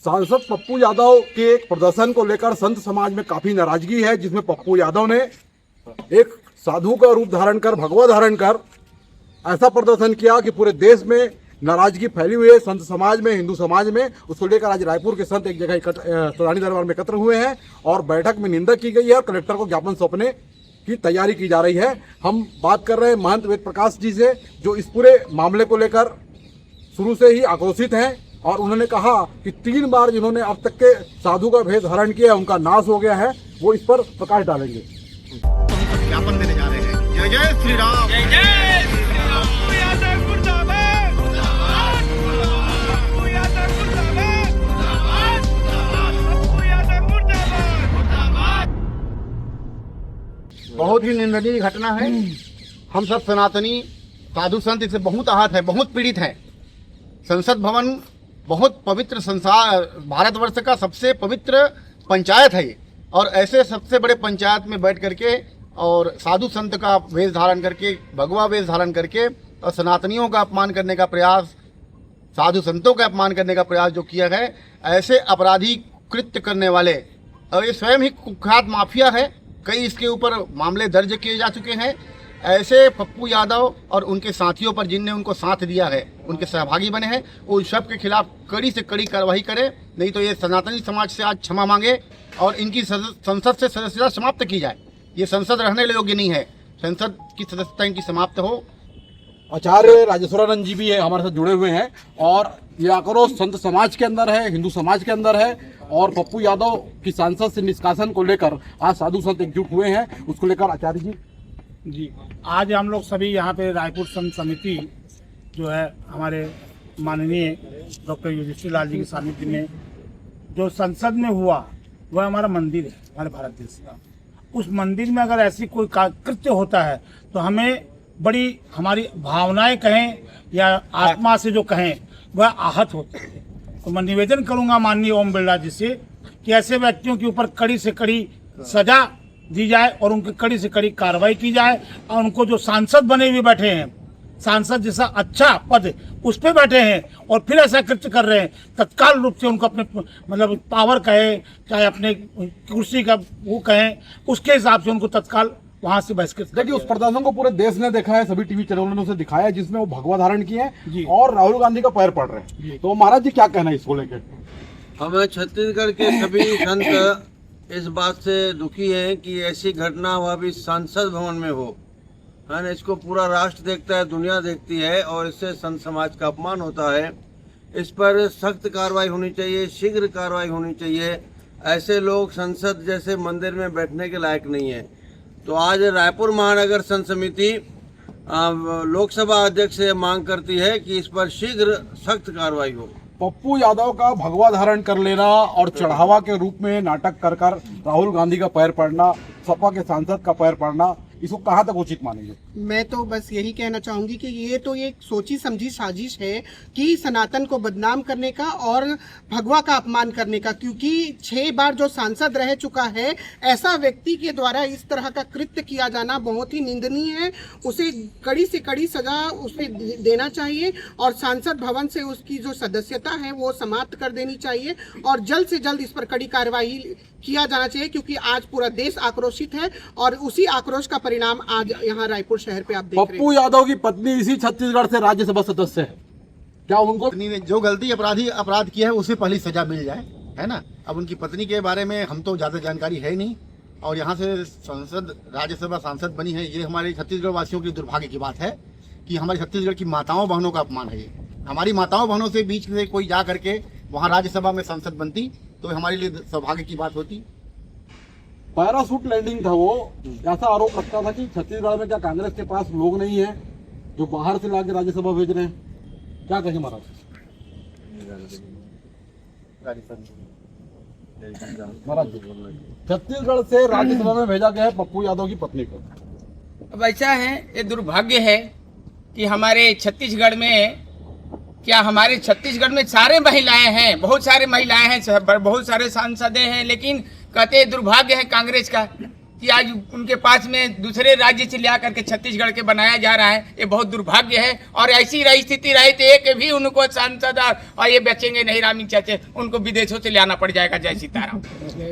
सांसद पप्पू यादव के एक प्रदर्शन को लेकर संत समाज में काफी नाराजगी है, जिसमें पप्पू यादव ने एक साधु का रूप धारण कर, भगवा धारण कर ऐसा प्रदर्शन किया कि पूरे देश में नाराजगी फैली हुई है। संत समाज में, हिंदू समाज में, उसको लेकर आज रायपुर के संत एक जगह रानी दरबार में एकत्र हुए हैं और बैठक में निंदा की गई है और कलेक्टर को ज्ञापन सौंपने की तैयारी की जा रही है। हम बात कर रहे हैं महंत वेद प्रकाश जी से, जो इस पूरे मामले को लेकर शुरू से ही आक्रोशित हैं और उन्होंने कहा कि 3 बार जिन्होंने अब तक के साधु का भेष धारण किया है उनका नाश हो गया है, वो इस पर प्रकाश डालेंगे। ज्ञापन देने जा रहे हैं। जय जय श्री राम, जय जय श्री राम। बहुत ही निंदनीय घटना है। हम सब सनातनी साधु संत इससे बहुत आहत है, बहुत पीड़ित हैं। संसद भवन बहुत पवित्र संसार, भारतवर्ष का सबसे पवित्र पंचायत है ये, और ऐसे सबसे बड़े पंचायत में बैठ करके और साधु संत का वेश धारण करके, भगवा वेश धारण करके और सनातनियों का अपमान करने का प्रयास, साधु संतों का अपमान करने का प्रयास जो किया है, ऐसे अपराधी कृत्य करने वाले, और ये स्वयं ही कुख्यात माफिया है, कई इसके ऊपर मामले दर्ज किए जा चुके हैं। ऐसे पप्पू यादव और उनके साथियों पर जिनने उनको साथ दिया है, उनके सहभागी बने हैं, उन सब के खिलाफ कड़ी से कड़ी कार्रवाई करें, नहीं तो ये सनातनी समाज से आज क्षमा मांगे और इनकी संसद से सदस्यता समाप्त की जाए। ये संसद रहने योग्य नहीं है, संसद की सदस्यता इनकी समाप्त हो। आचार्य राजेश्वरानंद जी भी है हमारे साथ जुड़े हुए हैं और ये आक्रोश संत समाज के अंदर है, हिंदू समाज के अंदर है और पप्पू यादव की सांसद से निष्कासन को लेकर आज साधु संत एकजुट हुए हैं। उसको लेकर आचार्य जी, आज हम लोग सभी यहाँ पे रायपुर संत समिति जो है, हमारे माननीय डॉक्टर युधिष्ठिर लाल जी के सानिध्य में जो संसद में हुआ, वह हमारा मंदिर है, हमारे भारत देश का। उस मंदिर में अगर ऐसी कोई कृत्य होता है तो हमें बड़ी, हमारी भावनाएं कहें या आत्मा से जो कहें, वह आहत होते हैं। तो मैं निवेदन करूंगा माननीय ओम बिरला जी से कि ऐसे व्यक्तियों के ऊपर कड़ी से कड़ी सजा दी जाए और उनकी कड़ी से कड़ी कार्रवाई की जाए, और उनको जो सांसद बने हुए बैठे हैं, सांसद जैसा अच्छा पद उस पे बैठे हैं और फिर ऐसा कृत्य कर रहे हैं, तत्काल रूप से उनको अपने मतलब पावर कहे, चाहे अपने कुर्सी का वो कहें, उसके हिसाब से उनको तत्काल वहां से बहिष्कृत। देखिए, उस प्रदर्शन को पूरे देश ने देखा है, सभी टीवी चैनलों ने उसे दिखाया है, जिसमें वो भगवा धारण किए हैं और राहुल गांधी का पैर पड़ रहे हैं। तो महाराज जी क्या कहना है इसको लेकर? हमें छत्तीसगढ़ के सभी संत इस बात से दुखी हैं कि ऐसी घटना वह भी संसद भवन में हो, है ना। इसको पूरा राष्ट्र देखता है, दुनिया देखती है और इससे संत समाज का अपमान होता है। इस पर सख्त कार्रवाई होनी चाहिए, शीघ्र कार्रवाई होनी चाहिए। ऐसे लोग संसद जैसे मंदिर में बैठने के लायक नहीं है। तो आज रायपुर महानगर संत समिति लोकसभा अध्यक्ष से मांग करती है कि इस पर शीघ्र सख्त कार्रवाई हो। पप्पू यादव का भगवा धारण कर लेना और चढ़ावा के रूप में नाटक कर कर राहुल गांधी का पैर पड़ना, सपा के सांसद का पैर पड़ना, इसको कहाँ तक उचित मानेंगे? मैं तो बस यही कहना चाहूंगी कि ये तो एक सोची समझी साजिश है कि सनातन को बदनाम करने का और भगवा का अपमान करने का, क्योंकि 6 बार जो सांसद रह चुका है, ऐसा व्यक्ति के द्वारा इस तरह का कृत्य किया जाना बहुत ही निंदनीय है। उसे कड़ी से कड़ी सजा उसे देना चाहिए और सांसद भवन से उसकी जो सदस्यता है वो समाप्त कर देनी चाहिए और जल्द से जल्द इस पर कड़ी कार्रवाई किया जाना चाहिए, क्योंकि आज पूरा देश आक्रोशित है और उसी आक्रोश का परिणाम आज यहाँ रायपुर शहर पे आप देख रहे हैं। पप्पू यादव की पत्नी इसी छत्तीसगढ़ से राज्यसभा सदस्य है, क्या उनको पत्नी ने जो गलती अपराध किया है उसे पहली सजा मिल जाए, है ना। अब उनकी पत्नी के बारे में हम तो ज्यादा जानकारी है नहीं, और यहाँ से संसद राज्यसभा सांसद बनी है, ये हमारे छत्तीसगढ़ वासियों की दुर्भाग्य की बात है कि हमारे छत्तीसगढ़ की माताओं बहनों का अपमान है। ये हमारी माताओं बहनों से बीच में कोई जा करके वहाँ राज्यसभा में सांसद बनती तो हमारे लिए सौभाग्य की बात होती। पैरासूट लैंडिंग था वो, ऐसा आरोप लगता था कि छत्तीसगढ़ में क्या कांग्रेस के पास लोग नहीं है जो बाहर से लाके राज्यसभा भेज रहे हैं? क्या कहें महाराज? महाराज छत्तीसगढ़ से राज्यसभा में भेजा गया है पप्पू यादव की पत्नी को। अब ऐसा है, ये दुर्भाग्य है कि हमारे छत्तीसगढ़ में, क्या हमारे छत्तीसगढ़ में सारे महिलाएं हैं, बहुत सारे महिलाएं हैं, बहुत सारे सांसद हैं, लेकिन कहते दुर्भाग्य है कांग्रेस का कि आज उनके पास में दूसरे राज्य से लिया करके छत्तीसगढ़ के बनाया जा रहा है, ये बहुत दुर्भाग्य है। और ऐसी रही स्थिति रही तो एक भी उनको सांसद और ये बचेंगे नहीं, रामी चाचे, उनको विदेशों से लाना पड़ जाएगा। जय सीताराम।